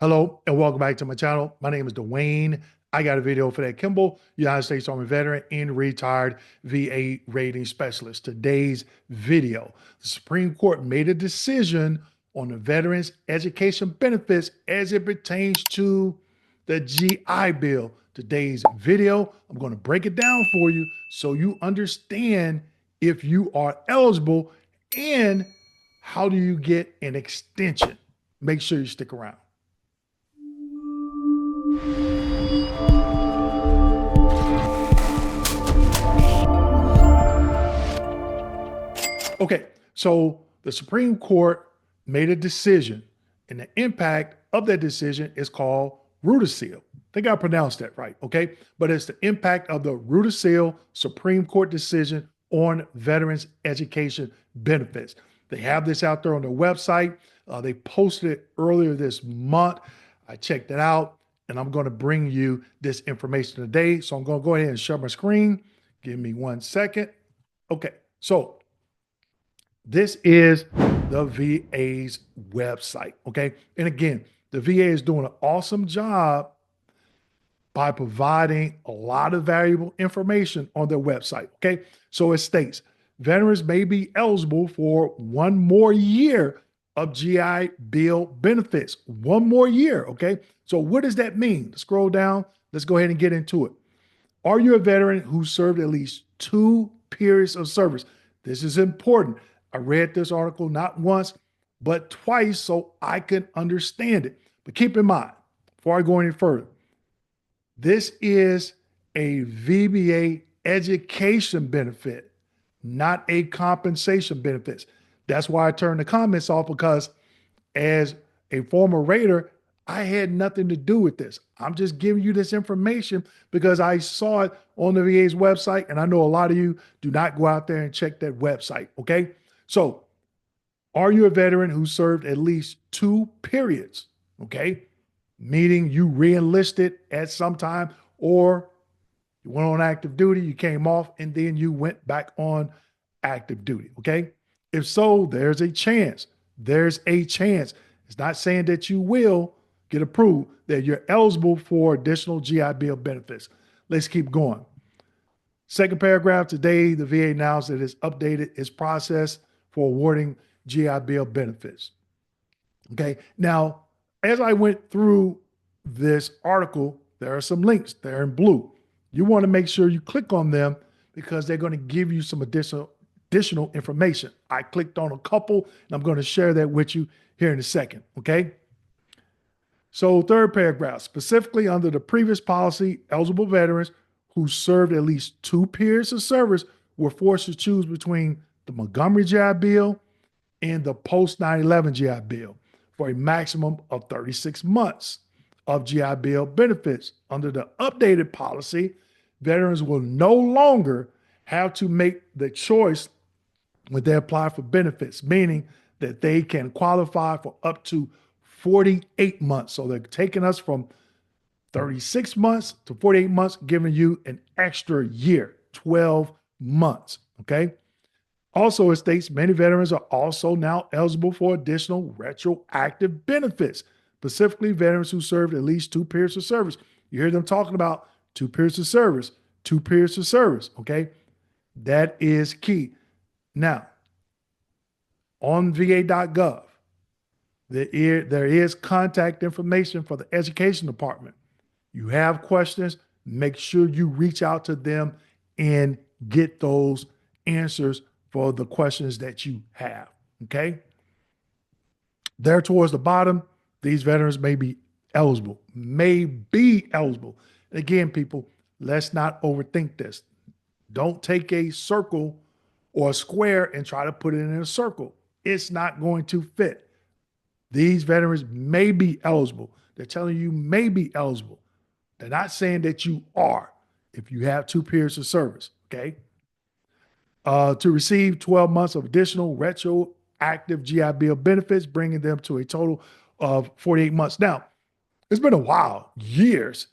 Hello and welcome back to my channel. My name is Dwayne. I got a video for that Kimball, United States Army veteran and retired VA rating specialist. Today's video, the Supreme Court made a decision on the veterans' education benefits as it pertains to the GI Bill. Today's video, I'm going to break it down for you so you understand if you are eligible and how do you get an extension. Make sure you stick around. Okay, so the Supreme Court made a decision, and the impact of that decision is called Rudisill. I think I pronounced that right, okay? But it's the impact of the Rudisill Supreme Court decision on veterans' education benefits. They have this out there on their website. They posted it earlier this month. I checked it out, and I'm going to bring you this information today. So I'm going to go ahead and share my screen. Give me 1 second. Okay, so this is the VA's website, okay? And again, the VA is doing an awesome job by providing a lot of valuable information on their website, okay? So it states, veterans may be eligible for 1 more year of GI Bill benefits. 1 more year, okay? So what does that mean? Scroll down. Let's go ahead and get into it. Are you a veteran who served at least 2 periods of service? This is important. I read this article not once, but twice so I can understand it. But keep in mind, before I go any further, this is a VBA education benefit, not a compensation benefit. That's why I turned the comments off, because as a former Raider, I had nothing to do with this. I'm just giving you this information because I saw it on the VA's website, and I know a lot of you do not go out there and check that website, okay? So, are you a veteran who served at least 2 periods, okay? Meaning you re-enlisted at some time, or you went on active duty, you came off, and then you went back on active duty, okay? If so, there's a chance. There's a chance. It's not saying that you will get approved, that you're eligible for additional GI Bill benefits. Let's keep going. Second paragraph, today the VA announced that it's updated its process for awarding GI Bill benefits. Okay, now, as I went through this article, there are some links. They're in blue. You want to make sure you click on them because they're going to give you some additional information. I clicked on a couple, and I'm going to share that with you here in a second, okay? So third paragraph, specifically under the previous policy, eligible veterans who served at least 2 periods of service were forced to choose between the Montgomery GI Bill and the post 9/11 GI Bill for a maximum of 36 months of GI Bill benefits. Under the updated policy, veterans will no longer have to make the choice when they apply for benefits, meaning that they can qualify for up to 48 months. So they're taking us from 36 months to 48 months, giving you an extra year, 12 months, okay? Also, it states many veterans are also now eligible for additional retroactive benefits, specifically veterans who served at least 2 periods of service. You hear them talking about 2 periods of service, 2 periods of service, okay? That is key. Now, on va.gov, there is contact information for the education department. You have questions, make sure you reach out to them and get those answers for the questions that you have, okay? There towards the bottom, these veterans may be eligible. And again, people, let's not overthink this. Don't take a circle or a square and try to put it in a circle. It's not going to fit. These veterans may be eligible. They're telling you may be eligible. They're not saying that you are if you have 2 periods of service, okay? To receive 12 months of additional retroactive GI Bill benefits, bringing them to a total of 48 months. Now, it's been a while, years,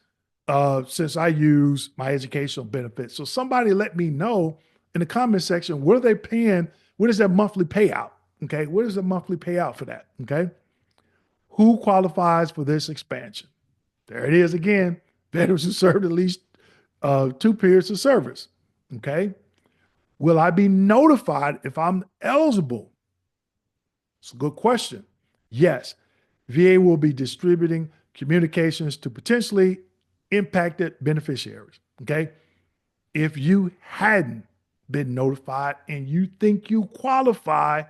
since I used my educational benefits. So somebody let me know in the comment section, what are they paying? What is their monthly payout? Okay, what is the monthly payout for that? Okay, Who qualifies for this expansion? There it is again. Veterans who served at least 2 periods of service. Okay. Will I be notified if I'm eligible? It's a good question. Yes. VA will be distributing communications to potentially impacted beneficiaries. Okay. If you hadn't been notified and you think you qualify,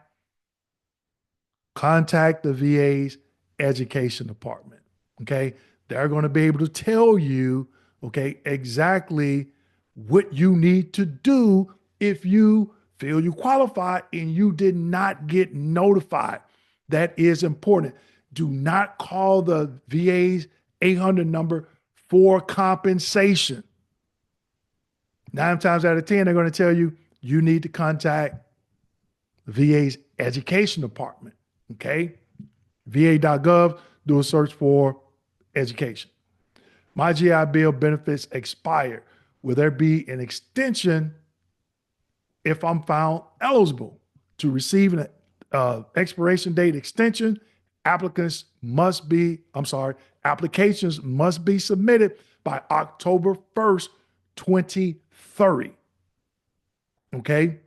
contact the VA's education department. Okay. They're going to be able to tell you, okay, exactly what you need to do if you feel you qualify and you did not get notified. That is important. Do not call the VA's 800 number for compensation. 9 times out of 10, they're going to tell you you need to contact the VA's education department. Okay. VA.gov, do a search for education. My GI Bill benefits expired. Will there be an extension if I'm found eligible to receive an expiration date extension? Applications must be submitted by October 1st, 2030. Okay.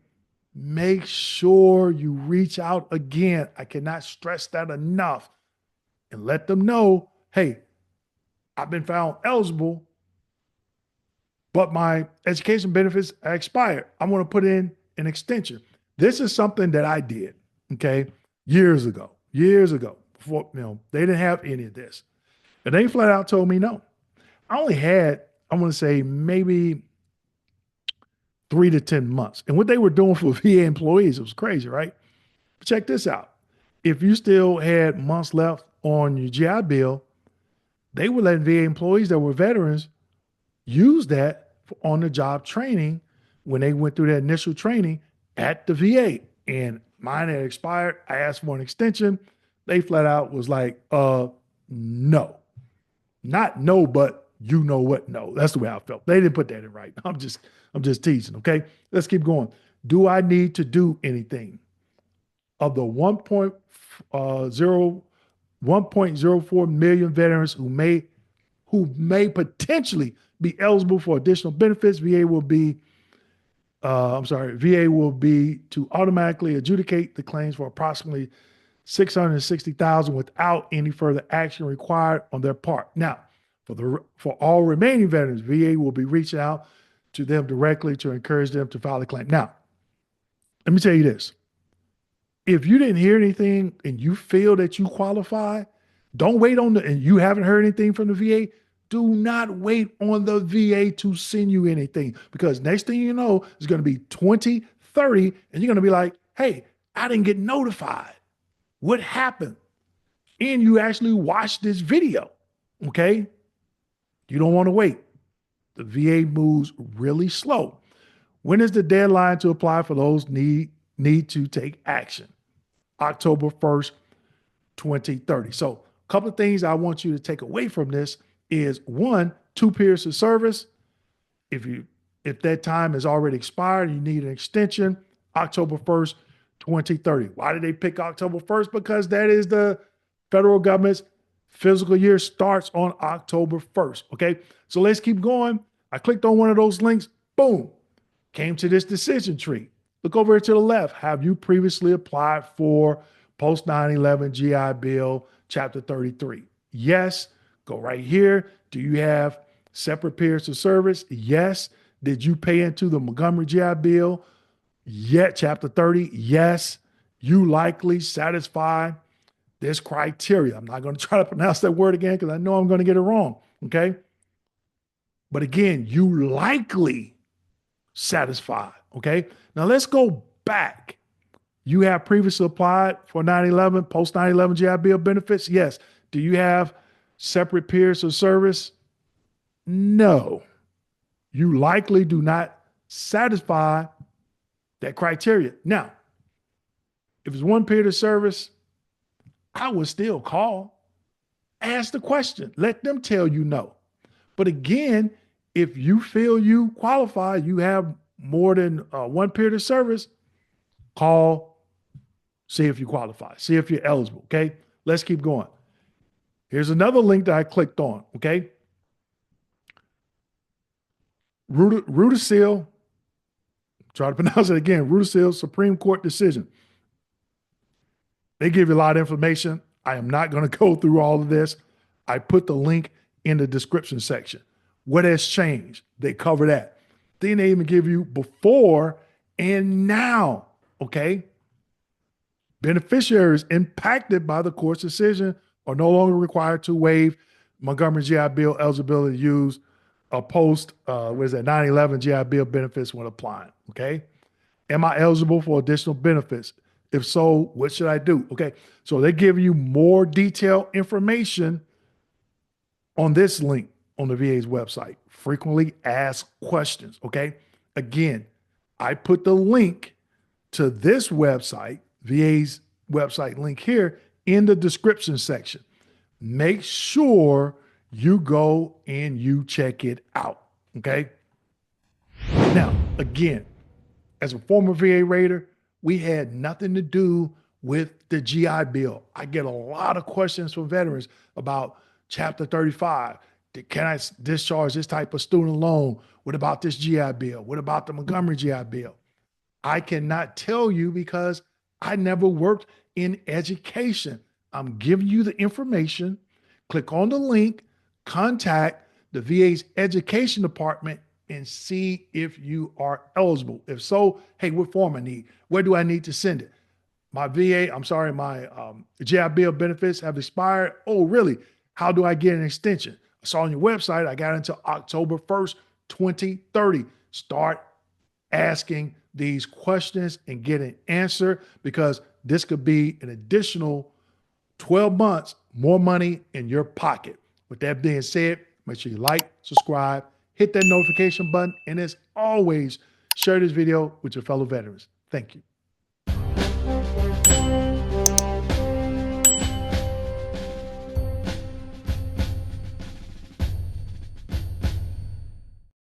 Make sure you reach out again. I cannot stress that enough, and let them know, hey, I've been found eligible, but my education benefits are expired. I want to put in an extension. This is something that I did, okay, years ago, before, they didn't have any of this. And they flat out told me no. I only had, I want to say maybe 3 to 10 months. And what they were doing for VA employees, it was crazy, right? But check this out. If you still had months left on your GI Bill, they were letting VA employees that were veterans use that for on-the-job training when they went through that initial training at the VA. And mine had expired. I asked for an extension. They flat out was like, no. Not no, but you know what? No. That's the way I felt. They didn't put that in right. I'm just teasing, okay? Let's keep going. Do I need to do anything? Of the 1.04 million veterans who may potentially be eligible for additional benefits, VA will be to automatically adjudicate the claims for approximately 660,000 without any further action required on their part. Now, for all remaining veterans, VA will be reaching out to them directly to encourage them to file a claim. Now, let me tell you this. If you didn't hear anything and you feel that you qualify, don't wait and you haven't heard anything from the VA, do not wait on the VA to send you anything, because next thing you know, it's going to be 2030 and you're going to be like, hey, I didn't get notified. What happened? And you actually watched this video, okay? You don't want to wait. The VA moves really slow. When is the deadline to apply for those need to take action? October 1st, 2030. So a couple of things I want you to take away from this is, 1, 2 periods of service. If that time has already expired and you need an extension, October 1st, 2030. Why did they pick October 1st? Because that is the federal government's fiscal year starts on October 1st. Okay. So let's keep going. I clicked on one of those links. Boom. Came to this decision tree. Look over here to the left. Have you previously applied for post 9/11 GI Bill Chapter 33? Yes. Go right here. Do you have separate periods of service? Yes. Did you pay into the Montgomery GI Bill? Yet Chapter 30? Yes. You likely satisfy this criteria. I'm not going to try to pronounce that word again because I know I'm going to get it wrong. Okay. But again, you likely satisfy. Okay. Now let's go back. You have previously applied for 9/11, post 9/11 GI Bill benefits? Yes. Do you have separate periods of service? No. You likely do not satisfy that criteria. Now, if it's 1 period of service, I would still call, ask the question, let them tell you no. But again, if you feel you qualify, you have more than 1 period of service, call, see if you qualify, see if you're eligible. Okay, let's keep going. Here's another link that I clicked on, okay? Rudisill, try to pronounce it again, Rudisill Supreme Court decision. They give you a lot of information. I am not going to go through all of this. I put the link in the description section. What has changed? They cover that. Then they even give you before and now, okay? Beneficiaries impacted by the court's decision are no longer required to waive Montgomery GI Bill eligibility to use a post, 9/11 GI Bill benefits when applying, okay? Am I eligible for additional benefits? If so, what should I do? Okay, so they give you more detailed information on this link on the VA's website. Frequently asked questions, okay? Again, I put the link to this website, VA's website link here, in the description section. Make sure you go and you check it out, okay? Now, again, as a former VA Raider, we had nothing to do with the GI Bill. I get a lot of questions from veterans about Chapter 35. Can I discharge this type of student loan? What about this GI Bill? What about the Montgomery GI Bill? I cannot tell you because I never worked in education. I'm giving you the information. Click on the link, contact the VA's education department and see if you are eligible. If so, hey, what form I need? Where do I need to send it? My GI Bill benefits have expired. Oh, really? How do I get an extension? I saw on your website, I got until October 1st, 2030. Start asking these questions and get an answer because this could be an additional 12 months, more money in your pocket. With that being said, make sure you like, subscribe, hit that notification button, and as always, share this video with your fellow veterans. Thank you.